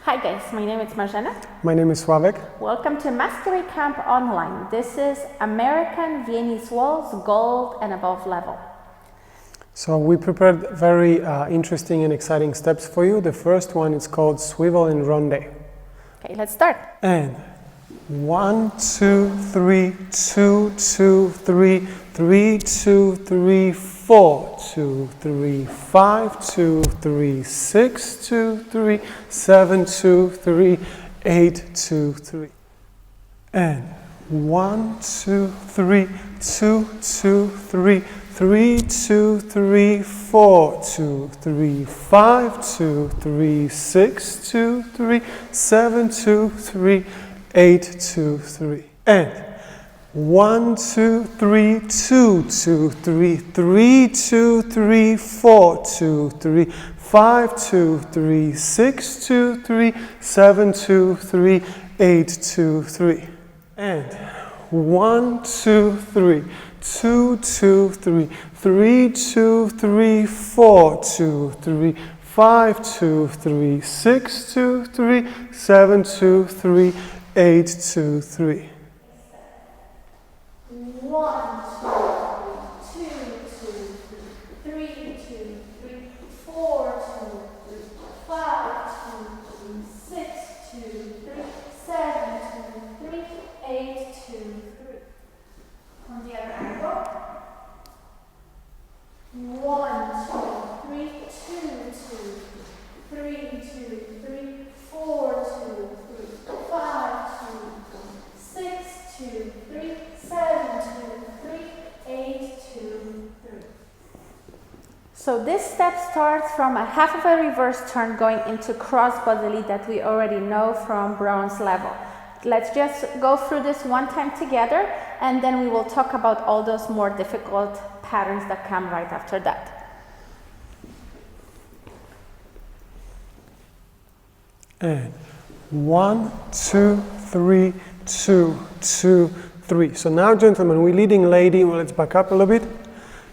Hi guys, my name is Marzena. My name is Slawek. Welcome to Masquerade Camp Online. This is American Viennese Waltz, gold and above level. So we prepared very interesting and exciting steps for you. The first one is called Swivel and Rondo. Okay, let's start. And 1, 2, 3, 2, 2, 3, 3, 2, 3, 4, 2, 3, 5, 2, 3, 6, 2, 3, 7, 2, 3, 8, 2, 3. And 1, 2, 3, 2, 2, 3, 3, 2, 3, 4, 2, 3, 5, 2, 3, 6, 2, 3, 7, 2, 3, 8, 2, 3. And 1, 2, 3, 2, 2, 3, 3, 2, 3, 4, 2, 3, 5, 2, 3, 6, 2, 3, 7, 2, 3, 8, 2, 3. And 1, 2, 3, 2, 2, 3, 3, 2, 3, 4, 2, 3, 5, 2, 3, 6, 2, 3, 7, 2, 3, 8, 2, 3. 1, 2, 2, 3, 2, 3, 4, 2, 3, 5, 2, 3, 6, 2, 3, 7, 2, 3, 8, 2, 3. On the other angle. 1, 2, 3, 2, 3, 2, 3, 4, 2, 3, 5, 2, 6, 2, 3, 7, 2, 3, 8, 2, 3. So this step starts from a half of a reverse turn going into crossbody lead that we already know from bronze level. Let's just go through this one time together, and then we will talk about all those more difficult patterns that come right after that. And 1, 2, 3, 2, 2, 3. So now, gentlemen, we're leading lady. Well, let's back up a little bit.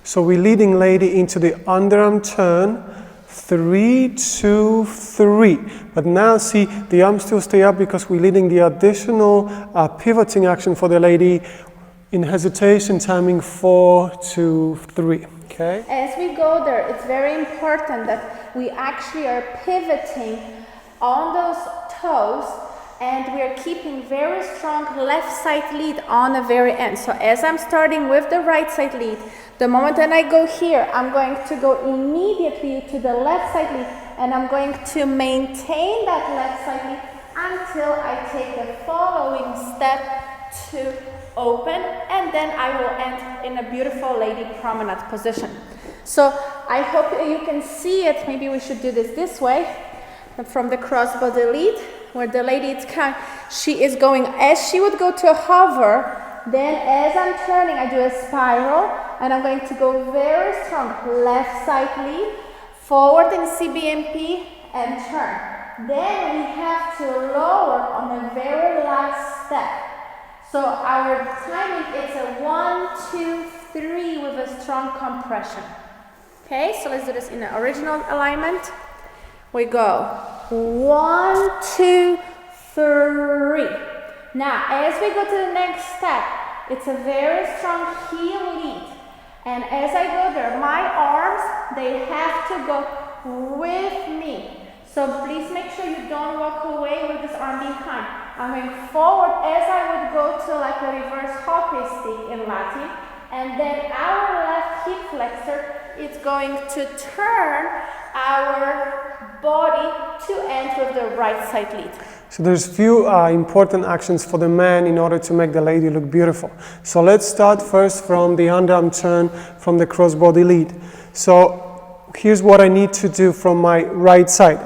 So we're leading lady into the underarm turn. 3, 2, 3. But now see, the arms still stay up because we're leading the additional pivoting action for the lady in hesitation, timing 4, 2, 3. Okay? As we go there, it's very important that we actually are pivoting on those toes, and we are keeping very strong left side lead on the very end. So as I'm starting with the right side lead, the moment that I go here, I'm going to go immediately to the left side lead, and I'm going to maintain that left side lead until I take the following step to open, and then I will end in a beautiful lady promenade position. So I hope you can see it. Maybe we should do this way, from the crossbody lead, where the lady she is going as she would go to a hover. Then as I'm turning, I do a spiral, and I'm going to go very strong left side lead, forward in CBMP, and turn. Then we have to lower on the very last step. So our timing is a 1, 2, 3 with a strong compression. Okay, so let's do this in the original alignment. We go 1, 2, 3. Now, as we go to the next step, it's a very strong heel lead. And as I go there, my arms, they have to go with me. So please make sure you don't walk away with this arm behind. I'm going forward as I would go to like a reverse hockey stick in Latin. And then our left hip flexor is going to turn our body to end with the right side lead. So there's few important actions for the man in order to make the lady look beautiful. So let's start first from the underarm turn from the crossbody lead. So here's what I need to do from my right side.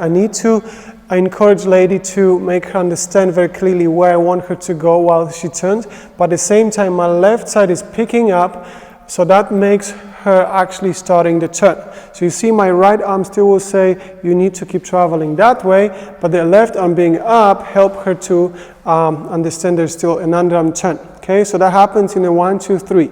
I encourage lady to make her understand very clearly where I want her to go while she turns, but at the same time my left side is picking up, so that makes her actually starting the turn. So you see my right arm still will say you need to keep traveling that way, but the left arm being up help her to understand there's still an underarm turn. Okay, so that happens in a 1, 2, 3.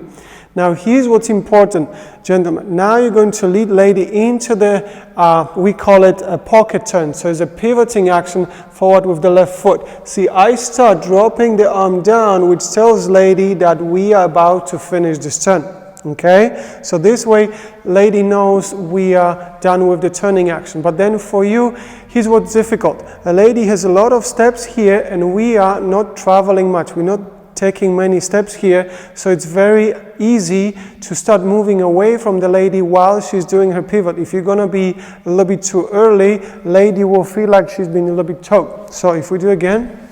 Now here's what's important, gentlemen. Now you're going to lead lady into the, we call it a pocket turn. So it's a pivoting action forward with the left foot. See, I start dropping the arm down, which tells lady that we are about to finish this turn. Okay, so this way lady knows we are done with the turning action. But then for you, here's what's difficult. A lady has a lot of steps here and we are not traveling much. We're not taking many steps here, so it's very easy to start moving away from the lady while she's doing her pivot. If you're going to be a little bit too early, lady will feel like she's been a little bit choked. So if we do again,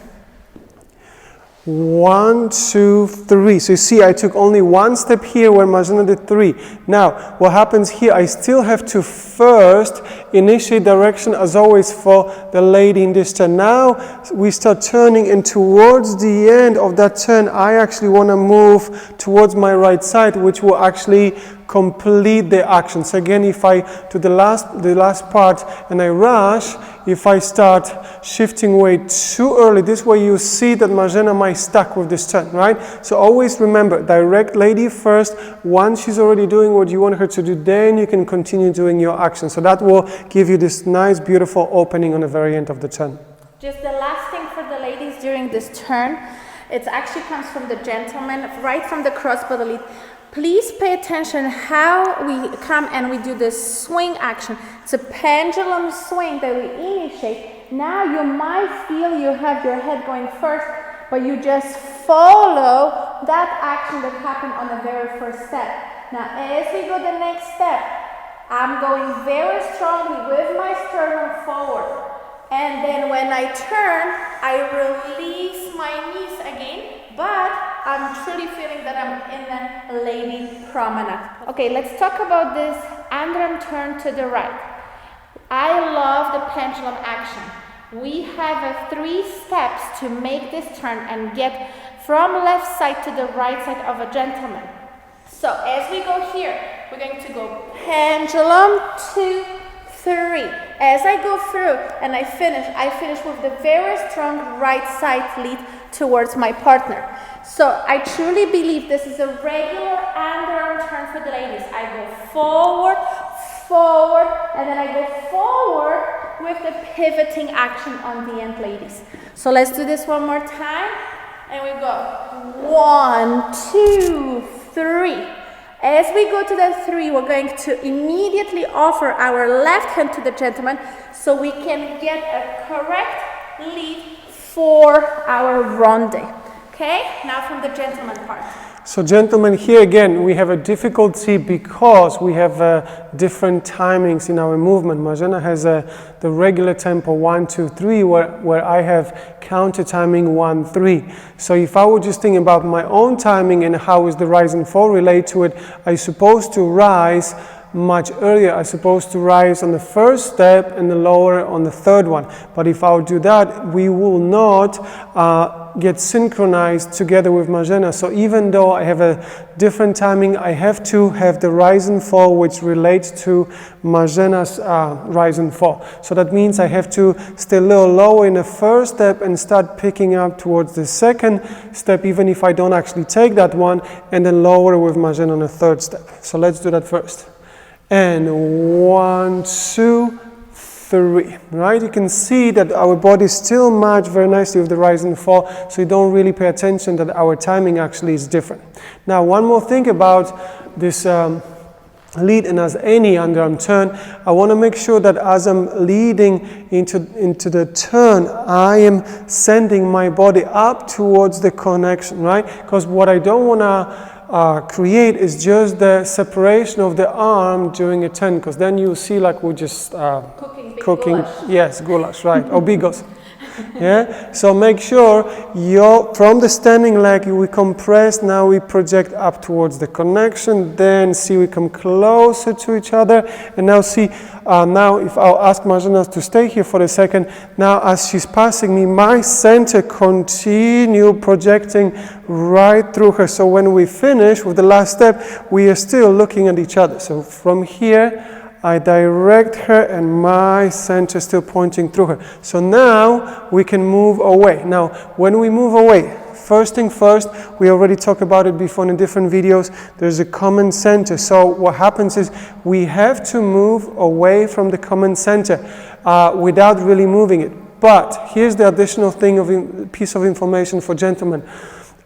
1, 2, 3. So you see, I took only one step here where Marzena did 3. Now, what happens here, I still have to first initiate direction as always for the lady in this turn. Now, we start turning, and towards the end of that turn, I actually want to move towards my right side, which will actually complete the action. So again, if I do the last part and I rush, if I start shifting way too early, this way you see that Marzena might stuck with this turn, right? So always remember, direct lady first. Once she's already doing what you want her to do, then you can continue doing your action. So that will give you this nice, beautiful opening on the very end of the turn. Just the last thing for the ladies during this turn, it actually comes from the gentleman, right from the crossbody lead. Please pay attention how we come and we do this swing action. It's a pendulum swing that we initiate. Now you might feel you have your head going first, but you just follow that action that happened on the very first step. Now as we go the next step, I'm going very strongly with my sternum forward. And then when I turn, I release my knees again, but I'm truly feeling that I'm in a lady promenade. Okay, let's talk about this underarm turn to the right. I love the pendulum action. We have 3 steps to make this turn and get from left side to the right side of a gentleman. So as we go here, we're going to go pendulum 2, 3. As I go through and I finish with the very strong right side lead towards my partner. So I truly believe this is a regular underarm turn for the ladies. I go forward, forward, and then I go forward with the pivoting action on the end, ladies. So let's do this one more time. And we go 1, 2, 3. As we go to the 3, we're going to immediately offer our left hand to the gentleman so we can get a correct lead for our rondo. Okay, now from the gentleman part. So gentlemen, here again, we have a difficulty because we have different timings in our movement. Marzena has the regular tempo 1, 2, 3, where I have counter timing 1, 3. So if I would just think about my own timing and how is the rise and fall relate to it, I'm supposed to rise much earlier. I'm supposed to rise on the first step and the lower on the third one. But if I would do that, we will not get synchronized together with Marzena. So even though I have a different timing, I have to have the rise and fall which relates to Marzena's rise and fall. So that means I have to stay a little lower in the first step and start picking up towards the second step, even if I don't actually take that one, and then lower with Marzena on the third step. So let's do that first. And 1, 2, 3, right? You can see that our body still match very nicely with the rise and fall, so you don't really pay attention that our timing actually is different. Now, one more thing about this lead and as any underarm turn, I want to make sure that as I'm leading into the turn, I am sending my body up towards the connection, right? Because what I don't want to create is just the separation of the arm during a turn, because then you see like we're just cooking goulash. Yes, goulash, right, or bigos. Yeah, so make sure from the standing leg we compress, now we project up towards the connection, then see we come closer to each other, and now see, now if I'll ask Marzena to stay here for a second, now as she's passing me, my center continue projecting right through her, so when we finish with the last step, we are still looking at each other. So from here, I direct her and my center still pointing through her. So now we can move away. Now, when we move away First thing first, we already talked about it before in different videos, there's a common center. So what happens is we have to move away from the common center without really moving it. But here's the additional piece of information for gentlemen.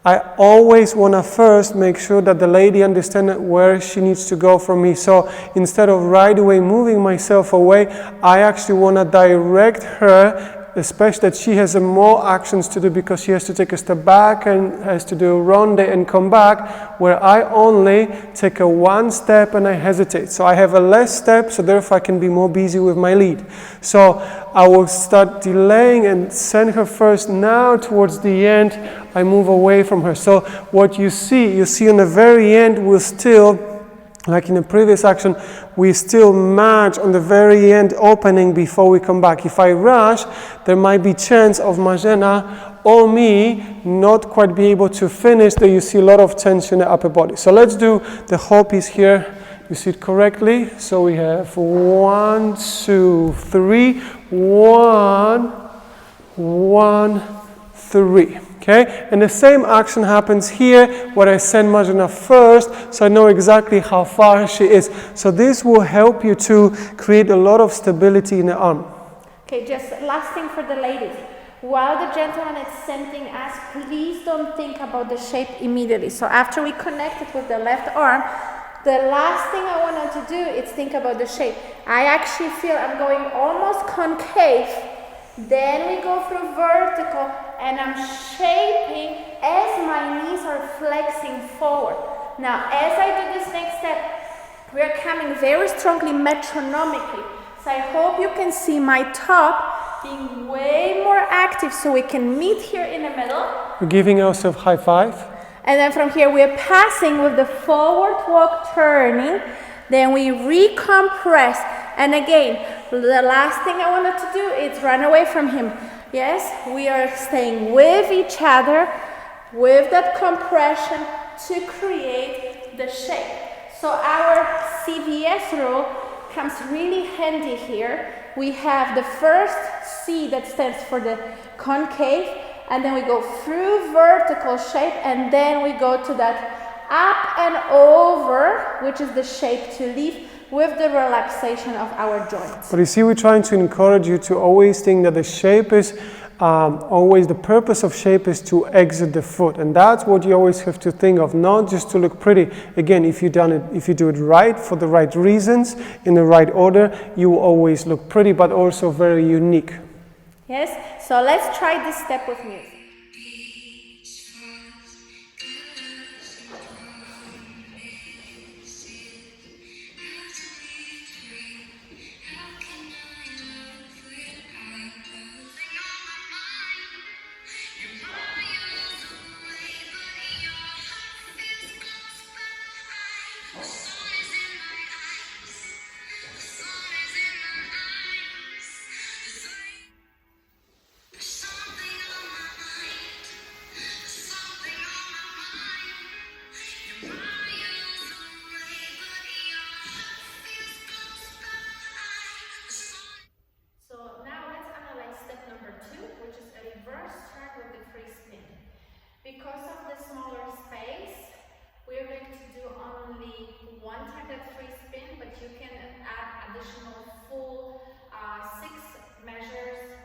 I always want to first make sure that the lady understands where she needs to go from me. So instead of right away moving myself away, I actually want to direct her, especially that she has more actions to do because she has to take a step back and has to do a rondo and come back, where I only take a one step and I hesitate. So I have a less step, so therefore I can be more busy with my lead. So I will start delaying and send her first. Now towards the end, I move away from her. So what you see on the very end, we'll still, like in the previous action, we still match on the very end opening before we come back. If I rush, there might be chance of Marzena or me not quite be able to finish. There you see a lot of tension in the upper body. So let's do the whole piece here. You see it correctly. So we have 1, 2, 3, 1, 1, 3. Okay, and the same action happens here where I send Marzena first, so I know exactly how far she is. So this will help you to create a lot of stability in the arm. Okay, just last thing for the ladies. While the gentleman is sending us, please don't think about the shape immediately. So after we connect it with the left arm, the last thing I wanted to do is think about the shape. I actually feel I'm going almost concave. Then we go through vertical and I'm shaping as my knees are flexing forward. Now, as I do this next step, we're coming very strongly metronomically. So I hope you can see my top being way more active so we can meet here in the middle. We're giving ourselves high five. And then from here we're passing with the forward walk turning. Then we recompress. And again, the last thing I wanted to do is run away from him. Yes, we are staying with each other, with that compression to create the shape. So our CVS rule comes really handy here. We have the first C that stands for the concave, and then we go through vertical shape, and then we go to that up and over, which is the shape to leave, with the relaxation of our joints. But you see, we're trying to encourage you to always think that the shape is, always the purpose of shape is to exit the foot. And that's what you always have to think of, not just to look pretty. Again, if you do it right, for the right reasons, in the right order, you will always look pretty, but also very unique. Yes, so let's try this step with music. Because of the smaller space, we're going to do only one time that free spin, but you can add additional full 6 measures.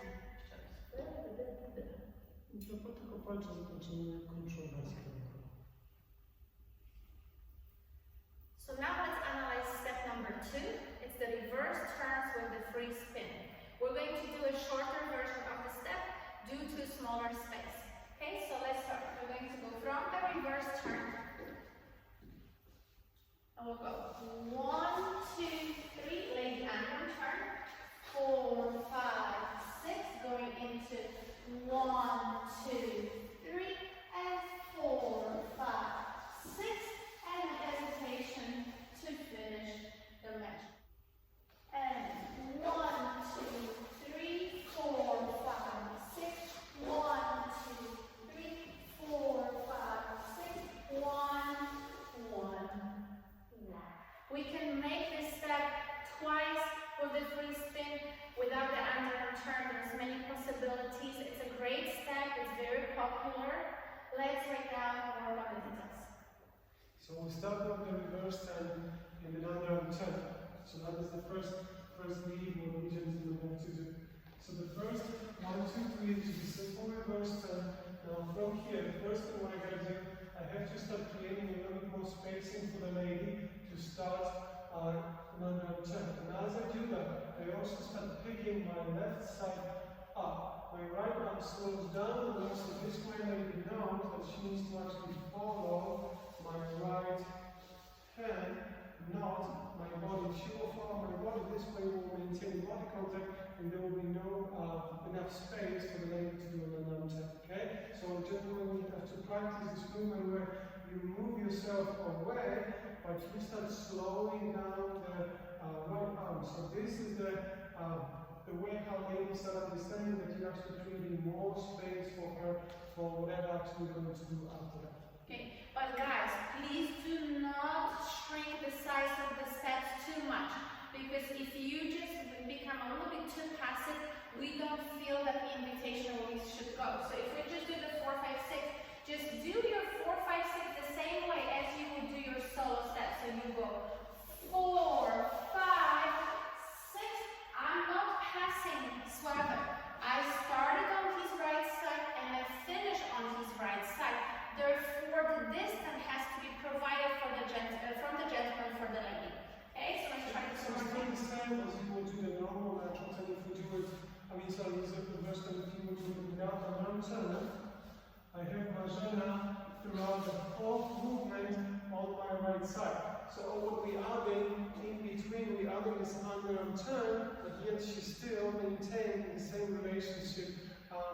So now let's analyze step number 2. It's the reverse turns with the free spin. We're going to do a shorter version of the step due to a smaller space. Okay, so let's start. We're going to go from the reverse turn. And we'll go 1, 2, 3, lady under turn. 4, 5, 6, going into 1, 2, 3, and 4, 5, 6, and hesitation to finish the measure. And 1, 2, 3, 4, 5, 6, 1, 2, 3, 4, 5, 6, 1, 1, 1. We can make this step twice with the free spin without the let's right now work on the details. So we start with the reverse turn and then underarm turn. So that is the first lead what we gentlemen have to do. So the first 1, 2, 3 is a simple reverse turn. Now from here, the first thing what I gotta do, I have to start creating a little bit more spacing for the lady to start an underarm turn. And as I do that, I also start picking my left side up. My right arm slows down, and also this way lady knows that she needs to actually follow my right hand, not my body. She will follow my body. This way we will maintain body contact and there will be no enough space for the lady to do an underarm turn. Okay? So gentlemen, you have to practice this movement where you move yourself away, but you start slowing down the right arm. So this is the way how ladies start understanding that you're actually creating more space for her for whatever actually you're going to do after that. Okay, but guys, please do not shrink the size of the steps too much, because if you just become a little bit too passive, we don't feel that the invitation where we should go. So if we just do the 4, 5, 6, just do your 4, 5, 6 the same way as you would do your solo steps. So you go 4, 5, 6. I'm not passing Swivel. I started on his right side and I finish on his right side. Therefore, the distance has to be provided for the from the gentleman for the lady. Okay, so let's try this one. So it's the same as you would do the normal natural turn. If we do it, use the reverse turn if you would do it without an arm turn. I have Marzena throughout the whole movement on my right side. So what we are doing in between, we are doing this underarm turn, but yet she's still maintaining the same relationship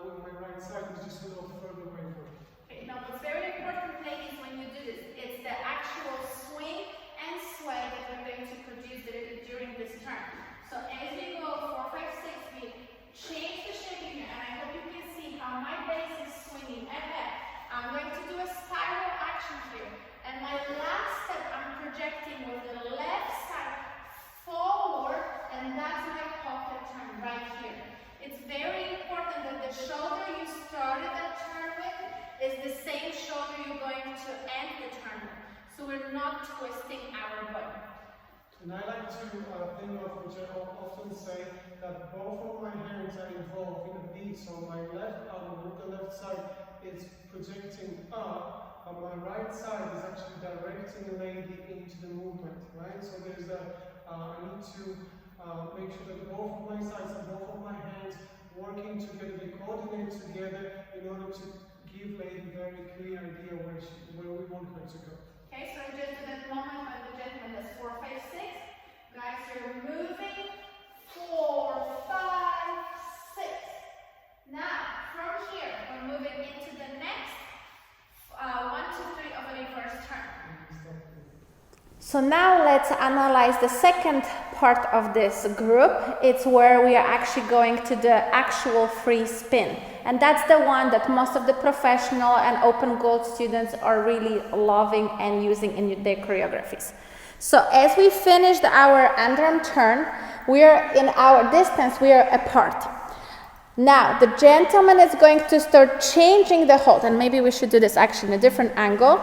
with my right side, it's just a little further away from her. Okay, now what's very important, ladies, when you do this, it's the actual swing and sway that we're going to produce during this turn. So as we go 4, 5, 6, we change the shape here, and I hope you can see how my base is swinging ahead. I'm going to do a spiral action here, and my last step I'm projecting with the left side forward, and that's my pocket turn right here. It's very important that the shoulder you started that turn with is the same shoulder you're going to end the turn with. So we're not twisting our body. And I like to think of, which I often say, that both of my hands are involved in a beat. So my left arm with the left side is projecting up, and my right side is actually directing the lady into the movement, right? So there's I need to make sure that both of my sides and both of my hands working together, they coordinate together in order to give lady a very clear idea where we want her to go. Okay, so just at that moment when the gentleman does 4, 5, 6, guys, you're moving 4, 5, 6. Now, from here, we're moving into the next 1, 2, 3 of a reverse turn. So now let's analyze the second part of this group. It's where we are actually going to the actual free spin. And that's the one that most of the professional and open gold students are really loving and using in their choreographies. So as we finished our underarm turn, we are in our distance, we are apart. Now the gentleman is going to start changing the hold, and maybe we should do this actually in a different angle.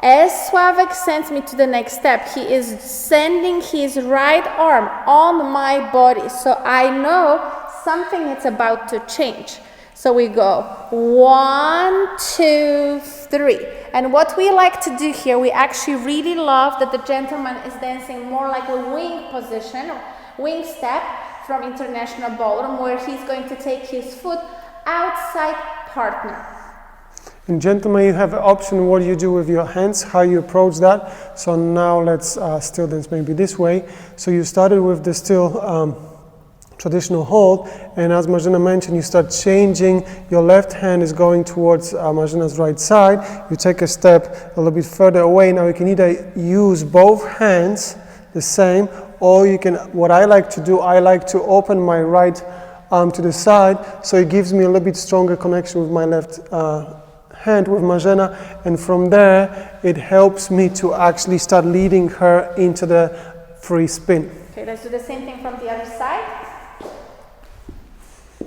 As Slawek sends me to the next step, he is sending his right arm on my body, so I know something is about to change. So we go 1, 2, 3. And what we like to do here, we actually really love that the gentleman is dancing more like a wing position, wing step from International Ballroom, where he's going to take his foot outside partner. And gentlemen, you have an option what you do with your hands, how you approach that. So now let's still dance maybe this way. So you started with the still traditional hold, and as Marzena mentioned, you start changing. Your left hand is going towards Marzena's right side. You take a step a little bit further away. Now you can either use both hands the same, or you can, what I like to do, I like to open my right arm to the side, so it gives me a little bit stronger connection with my left hand with Marzena, and from there it helps me to actually start leading her into the free spin. Okay, let's do the same thing from the other side.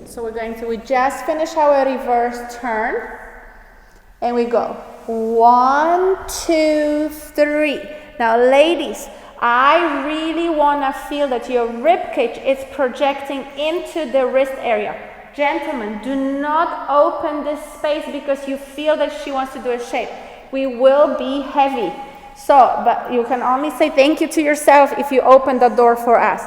So we just finished our reverse turn, and we go 1, 2, 3. Now ladies, I really want to feel that your rib cage is projecting into the wrist area. Gentlemen, do not open this space because you feel that she wants to do a shape. We will be heavy. So, but you can only say thank you to yourself if you open the door for us.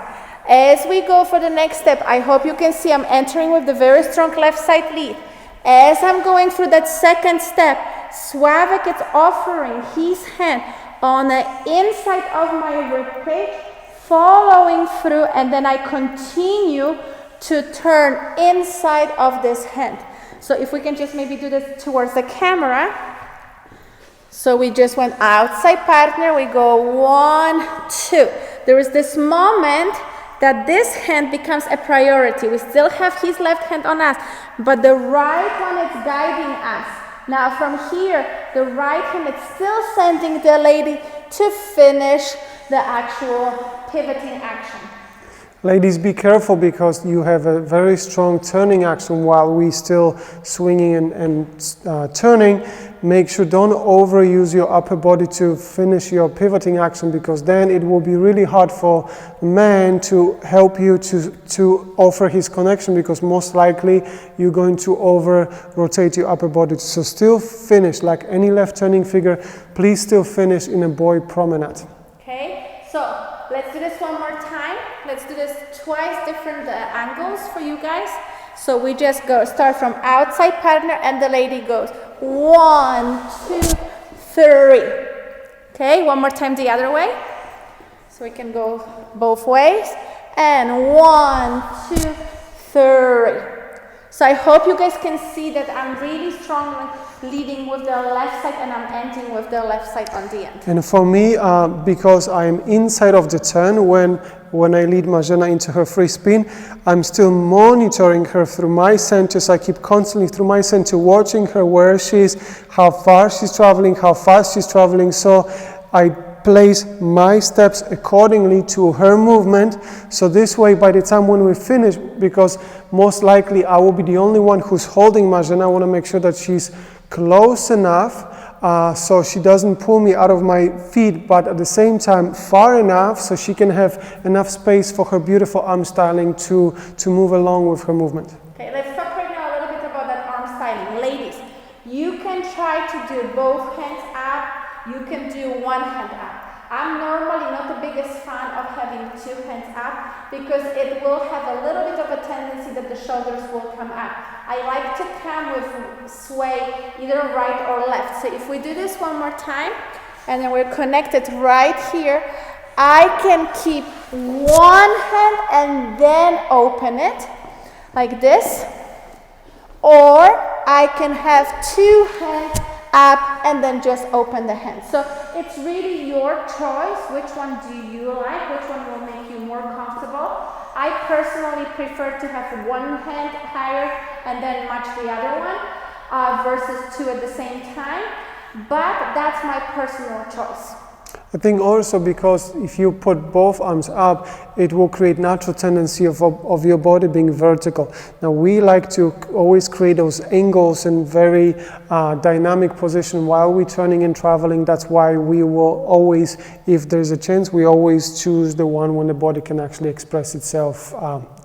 As we go for the next step, I hope you can see I'm entering with the very strong left side lead. As I'm going through that second step, Slawek is offering his hand on the inside of my rib cage, following through, and then I continue to turn inside of this hand. So if we can just maybe do this towards the camera. So we just went outside partner, we go 1, 2. There is this moment that this hand becomes a priority. We still have his left hand on us, but the right one is guiding us. Now from here, the right hand is still sending the lady to finish the actual pivoting action. Ladies, be careful because you have a very strong turning action while we still swinging and turning. Make sure don't overuse your upper body to finish your pivoting action, because then it will be really hard for man to help you to offer his connection, because most likely you're going to over rotate your upper body. So still finish like any left turning figure. Please still finish in a boy promenade. Okay, so let's do this one more time. Let's do this twice different angles for you guys. So we just go, start from outside partner, and the lady goes 1, 2, 3. Okay, one more time the other way. So we can go both ways. And 1, 2, 3. So I hope you guys can see that I'm really strong leading with the left side and I'm ending with the left side on the end. And for me, because I'm inside of the turn, when I lead Marzena into her free spin, I'm still monitoring her through my center. So I keep constantly through my center watching her, where she is, how far she's traveling, how fast she's traveling. So I place my steps accordingly to her movement. So this way, by the time when we finish, because most likely I will be the only one who's holding Marzena, I want to make sure that she's close enough so she doesn't pull me out of my feet, but at the same time far enough so she can have enough space for her beautiful arm styling to move along with her movement. Okay, let's talk right now a little bit about that arm styling. Ladies, you can try to do both hands up, you can do one hand up. I'm normally not the biggest fan of having two hands up because it will have a little bit of a tendency that the shoulders will come up. I like to come with sway either right or left. So if we do this one more time and then we're connected right here, I can keep one hand and then open it like this, or I can have two hands up and then just open the hand. So it's really your choice. Which one do you like? Which one will make you more comfortable? I personally prefer to have one hand higher and then match the other one versus two at the same time, but that's my personal choice. I think also because if you put both arms up, it will create natural tendency of your body being vertical. Now we like to always create those angles and very dynamic position while we're turning and traveling. That's why we will always, if there's a chance, we always choose the one when the body can actually express itself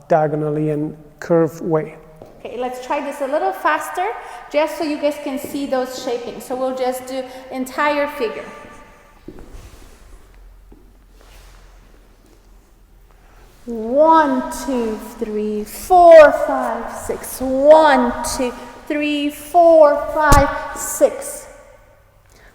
diagonally and curved way. Okay, let's try this a little faster, just so you guys can see those shapings. So we'll just do entire figure. 1, 2, 3, 4, 5, 6. 1, 2, 3, 4, 5, 6.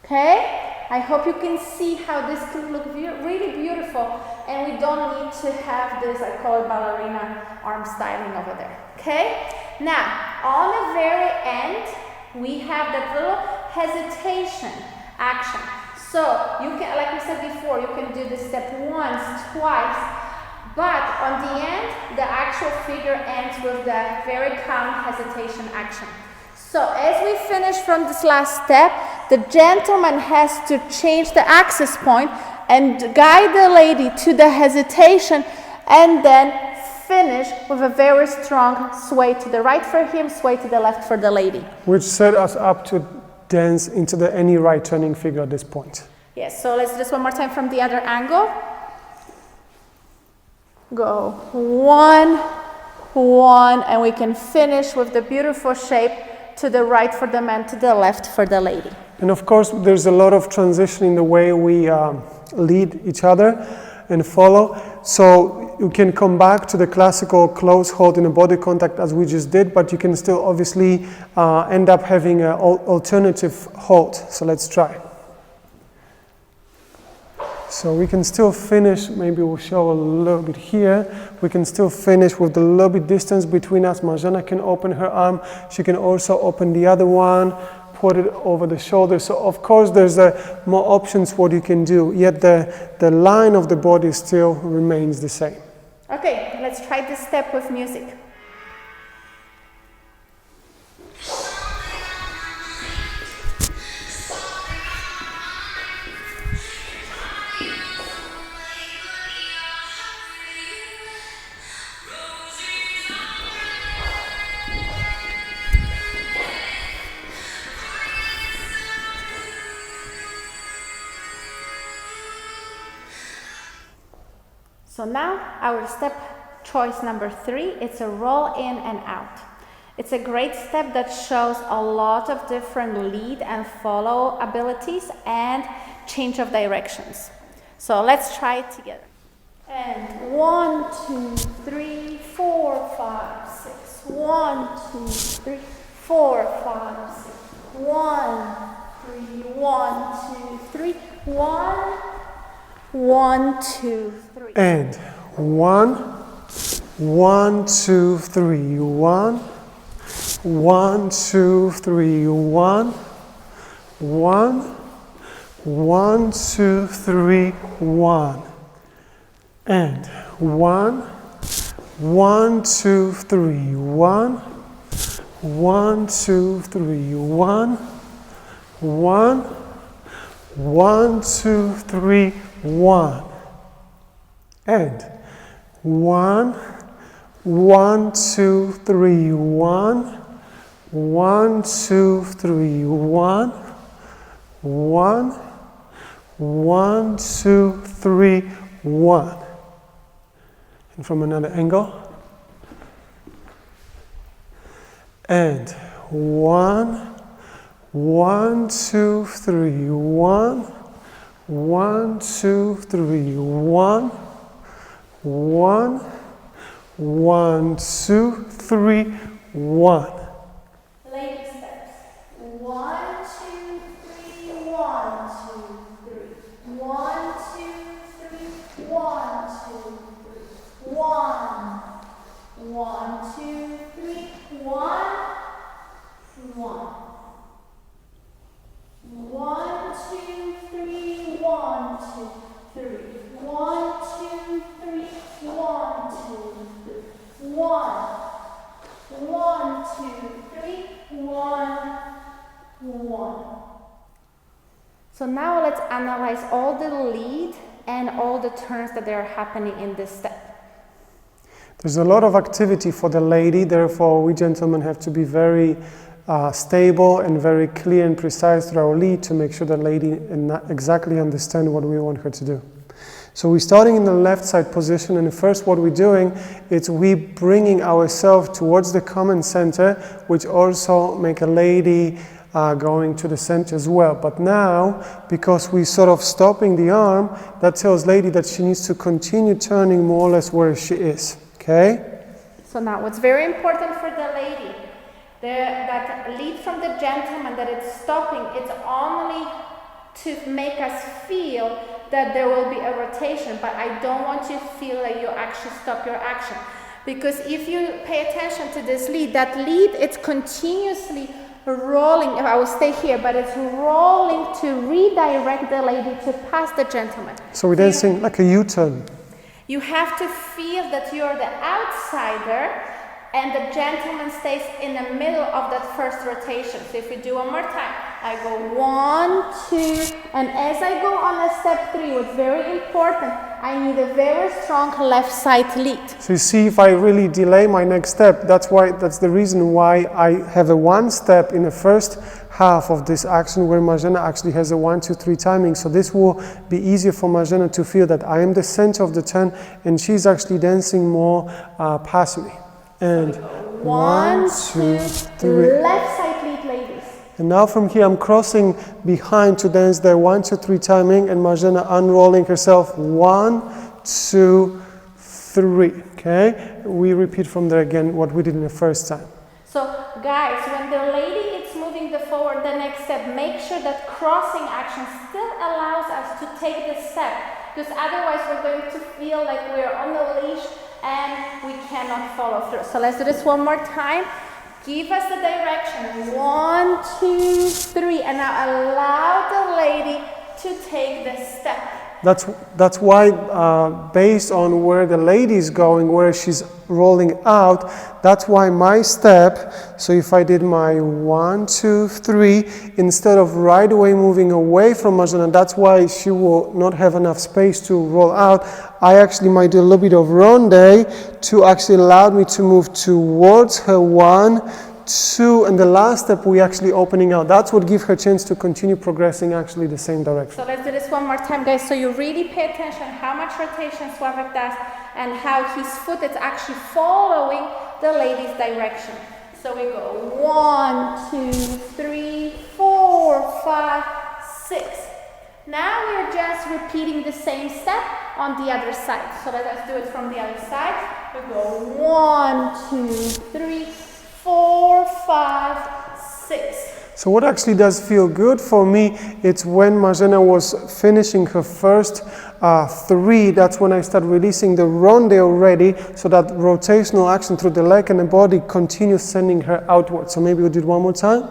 Okay? I hope you can see how this can look really beautiful, and we don't need to have this, I call it ballerina arm styling over there. Okay? Now, on the very end, we have that little hesitation action. So, you can, like we said before, you can do this step once, twice, but on the end, the actual figure ends with the very calm hesitation action. So as we finish from this last step, the gentleman has to change the axis point and guide the lady to the hesitation and then finish with a very strong sway to the right for him, sway to the left for the lady. Which set us up to dance into any right turning figure at this point. Yes, so let's do this one more time from the other angle. Go 1, 1, and we can finish with the beautiful shape to the right for the man, to the left for the lady. And of course, there's a lot of transition in the way we lead each other and follow. So you can come back to the classical close hold in a body contact as we just did, but you can still obviously end up having an alternative hold. So let's try. So we can still finish, maybe we'll show a little bit here, we can still finish with a little bit distance between us. Marzena can open her arm, she can also open the other one, put it over the shoulder. So of course there's more options what you can do, yet the line of the body still remains the same. Okay, let's try this step with music. So now our step choice number 3, it's a roll in and out. It's a great step that shows a lot of different lead and follow abilities and change of directions. So let's try it together. And 1, 2, 3, 4, 5, 6. 1, 2, 3, 4, 5, 6. 1, 3, 1, 2, 3, 1. 1, 2, 3. And 1, 1, 2, 3, 1, 1, 2, 3, 1, 1, 1, 2, 3, 1. And 1, 1, 2, 3, 1, 1, 2, 3, 1, 1, 1, 2, 3, 1. And 1, 1, 2, 3, 1, 1, 2, 3, 1, 1, 1, 2, 3, 1. And from another angle. And 1, 1, 2, 3, 1, 1, 2, 3, 1, 1, 1, 2, 3, 1. Lady steps. 1, 2, 3, 1, 2, 3. 1, 2, 3, 1, 2, 3. 1, 1, 2, 3, 1, 1. 1, 2, 3, 1, 2, 3. 1, 2, 3, 1, 2, 3. 1, 1, 2, 3, 1, 1. So now let's analyze all the lead and all the turns that are happening in this step. There's a lot of activity for the lady, therefore we gentlemen have to be very stable and very clear and precise through our lead to make sure the lady exactly understands what we want her to do. So we're starting in the left side position, and first what we're doing is we bringing ourselves towards the common center, which also make a lady going to the center as well. But now, because we're sort of stopping the arm, that tells lady that she needs to continue turning more or less where she is, okay? So now what's very important for the lady, that lead from the gentleman, that it's stopping, it's only to make us feel that there will be a rotation, but I don't want you to feel that you actually stop your action. Because if you pay attention to this lead, that lead, it's continuously rolling. I will stay here, but it's rolling to redirect the lady to pass the gentleman. So we're dancing like a U-turn. You have to feel that you're the outsider and the gentleman stays in the middle of that first rotation. So if we do one more time, I go 1, 2, and as I go on a step 3, what's very important, I need a very strong left side lead. So you see, if I really delay my next step, that's the reason why I have a 1 step in the first half of this action where Marzena actually has a 1, 2, 3 timing. So this will be easier for Marzena to feel that I am the center of the turn and she's actually dancing more past me. And 1, 2, 3. Left side lead, ladies. And now from here I'm crossing behind to dance the 1, 2, 3 timing and Marzena unrolling herself. 1, 2, 3. Okay? We repeat from there again what we did in the first time. So guys, when the lady is moving the forward, the next step, make sure that crossing action still allows us to take the step, because otherwise we're going to feel like we're on the leash and we cannot follow through. So let's do this one more time. Give us the direction. 1, 2, 3, and now allow the lady to take the step. That's why, based on where the lady is going, where she's rolling out, that's why my step, so if I did my 1, 2, 3, instead of right away moving away from Marzena, that's why she will not have enough space to roll out. I actually might do a little bit of ronde to actually allow me to move towards her 1, 2, and the last step we actually opening out. That's what gives her chance to continue progressing actually the same direction. So let's do this one more time, guys. So you really pay attention how much rotation Slawek does and how his foot is actually following the lady's direction. So we go 1, 2, 3, 4, 5, 6. Now we're just repeating the same step on the other side. So let us do it from the other side. We go 1, 2, 3, 4, 5, 6. So what actually does feel good for me, it's when Marzena was finishing her first 3, that's when I start releasing the ronde already, so that rotational action through the leg and the body continues sending her outward. So maybe we'll do it one more time,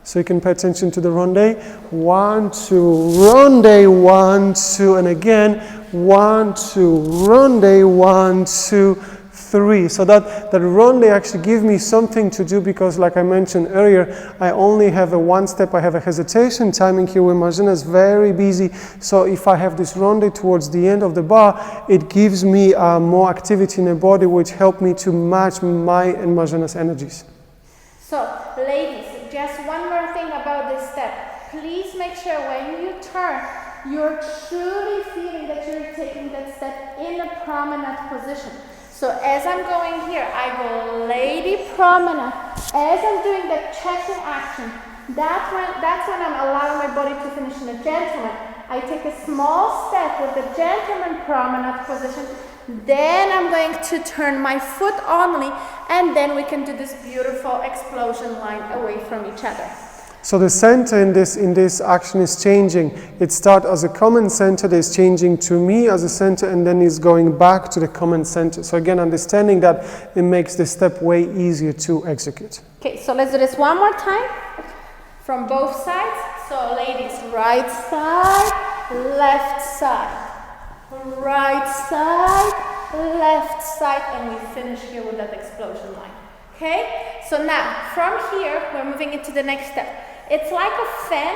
so you can pay attention to the ronde. 1, 2, ronde, 1, 2, and again, 1, 2, ronde, 1, 2, 3. So that ronde actually gives me something to do, because like I mentioned earlier, I only have a 1 step, I have a hesitation timing here where Marzena is very busy. So if I have this ronde towards the end of the bar, it gives me more activity in the body, which help me to match my and Marzena's energies. So ladies, just one more thing about this step. Please make sure when you turn, you're truly feeling that you're taking that step in a promenade position. So as I'm going here, I go lady promenade. As I'm doing the checking action, that's when I'm allowing my body to finish in a gentleman. I take a small step with the gentleman promenade position. Then I'm going to turn my foot only, and then we can do this beautiful explosion line away from each other. So the center in this action is changing. It starts as a common center that is changing to me as a center, and then is going back to the common center. So again, understanding that, it makes the step way easier to execute. Okay, so let's do this one more time from both sides. So ladies, right side, left side, right side, left side, and we finish here with that explosion line. Okay, so now from here, we're moving into the next step. It's like a fan,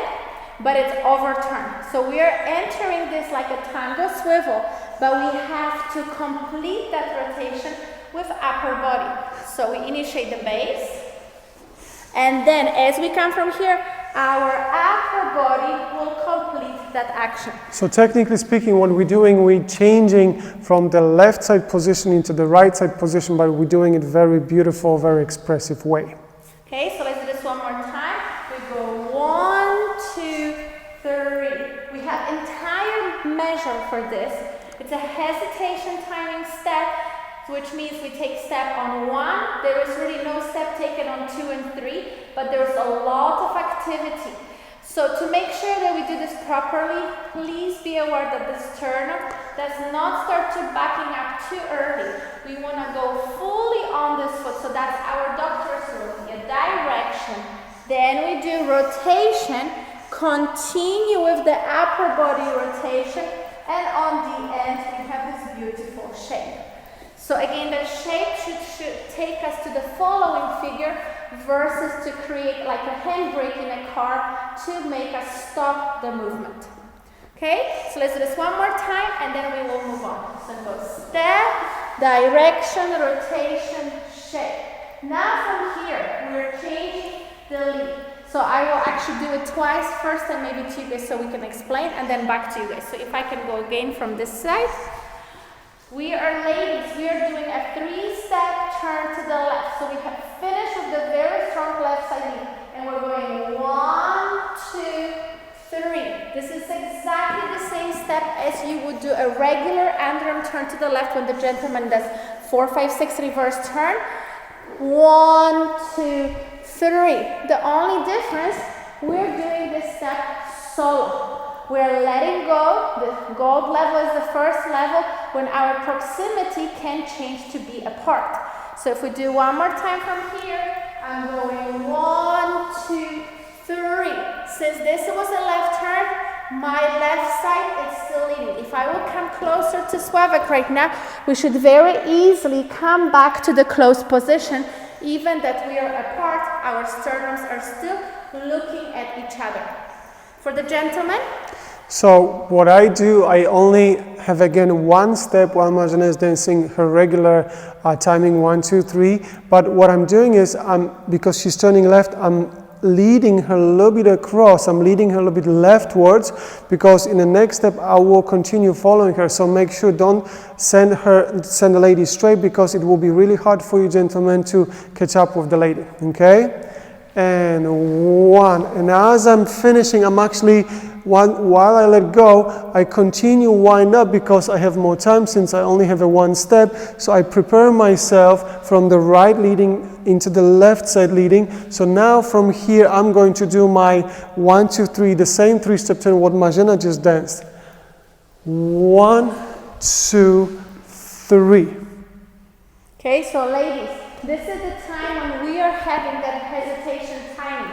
but it's overturned. So we are entering this like a tango swivel, but we have to complete that rotation with upper body. So we initiate the base, and then as we come from here, our upper body will complete that action. So technically speaking, what we're doing, we're changing from the left side position into the right side position, but we're doing it very beautiful, very expressive way. Okay, so let's do this one more time. We go 1, 2, 3. We have entire measure for this. It's a hesitation timing step, which means we take step on 1. There is really no step taken on 2 and 3, but there's a lot of activity. So to make sure that we do this properly, please be aware that this turn-up does not start to backing up too early. We want to go fully on this foot, so that's our doctor's rule. A direction, then we do rotation, continue with the upper body rotation, and on the end we have this beautiful shape. So again, the shape should take us to the following figure versus to create like a handbrake in a car to make us stop the movement. Okay, so let's do this one more time and then we will move on. So go step, direction, rotation, shape. Now from here, we're changing the lead. So I will actually do it twice, first and maybe to you guys so we can explain, and then back to you guys. So if I can go again from this side. We are ladies, we are doing a 3-step turn to the left. So we have finished with the very strong left side lead. And we're going 1, 2, 3. This is exactly the same step as you would do a regular underarm turn to the left when the gentleman does 4, 5, 6 reverse turn. 1, 2, 3. The only difference, we're doing this step solo. We're letting go. The gold level is the first level when our proximity can change to be apart. So if we do one more time from here, I'm going 1, 2, 3. Since this was a left turn, my left side is still leading. If I will come closer to Slawek right now, we should very easily come back to the closed position. Even that we are apart, our sternums are still looking at each other. For the gentleman? So what I do, I only have again one step while Marzena is dancing her regular timing 1, 2, 3. But what I'm doing is, because she's turning left, I'm leading her a little bit across. I'm leading her a little bit leftwards, because in the next step I will continue following her. So make sure don't send the lady straight, because it will be really hard for you gentlemen to catch up with the lady. Okay? And 1. And as I'm finishing, I'm actually, while I let go, I continue wind up because I have more time since I only have a 1 step. So I prepare myself from the right leading into the left side leading. So now from here, I'm going to do my 1, 2, 3, the same 3-step turn what Marzena just danced. 1, 2, 3. Okay, so ladies, this is the time when we are having that hesitation timing,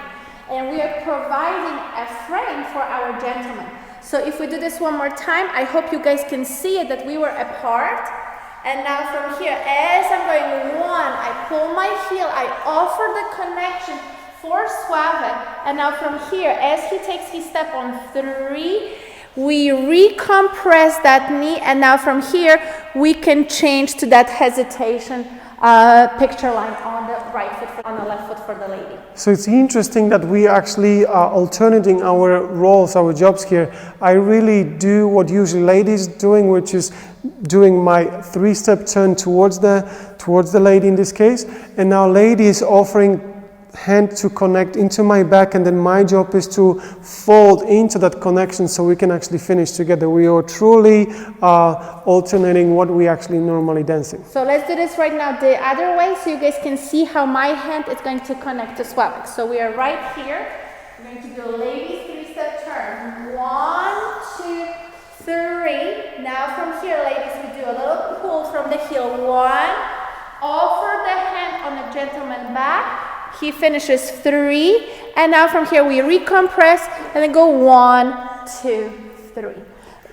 and we are providing a frame for our gentleman. So if we do this one more time, I hope you guys can see it, that we were apart. And now from here, as I'm going 1, I pull my heel, I offer the connection for Slawek. And now from here, as he takes his step on 3, we recompress that knee, and now from here, we can change to that hesitation picture line on the right foot, on the left foot for the lady. So it's interesting that we actually are alternating our roles, our jobs here. I really do what usually ladies doing, which is doing my 3-step turn towards the lady in this case, and now lady is offering hand to connect into my back, and then my job is to fold into that connection so we can actually finish together. We are truly alternating what we actually normally dancing. So let's do this right now the other way so you guys can see how my hand is going to connect to Slawek. So we are right here. We're going to do ladies 3-step turn. 1, 2, 3. Now from here, ladies, we do a little pull from the heel. 1. Offer the hand on the gentleman back. He finishes 3, and now from here we recompress and then go 1, 2, 3.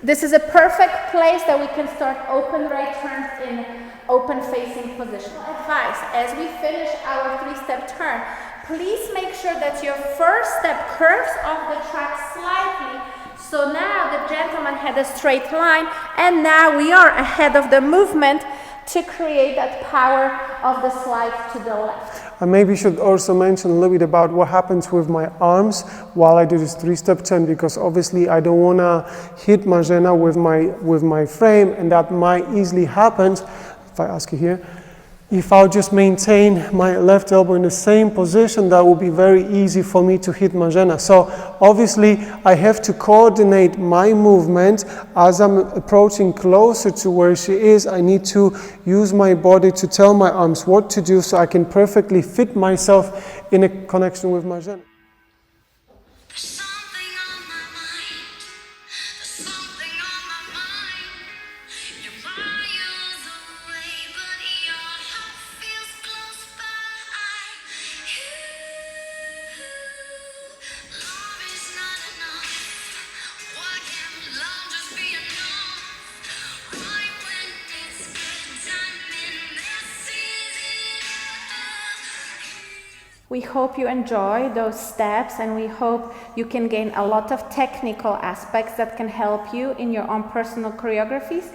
This is a perfect place that we can start open right turns in open facing position. Advice, as we finish our 3-step turn, please make sure that your first step curves off the track slightly. So now the gentleman had a straight line, and now we are ahead of the movement to create that power of the slide to the left. I maybe should also mention a little bit about what happens with my arms while I do this 3-step turn, because obviously I don't want to hit Marzena with my frame, and that might easily happen. If I ask you here, if I'll just maintain my left elbow in the same position, that will be very easy for me to hit Marzena. So obviously I have to coordinate my movement as I'm approaching closer to where she is. I need to use my body to tell my arms what to do so I can perfectly fit myself in a connection with Marzena. We hope you enjoy those steps, and we hope you can gain a lot of technical aspects that can help you in your own personal choreographies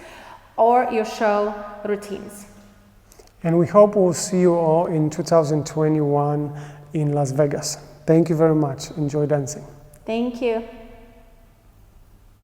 or your show routines. And we hope we'll see you all in 2021 in Las Vegas. Thank you very much. Enjoy dancing. Thank you.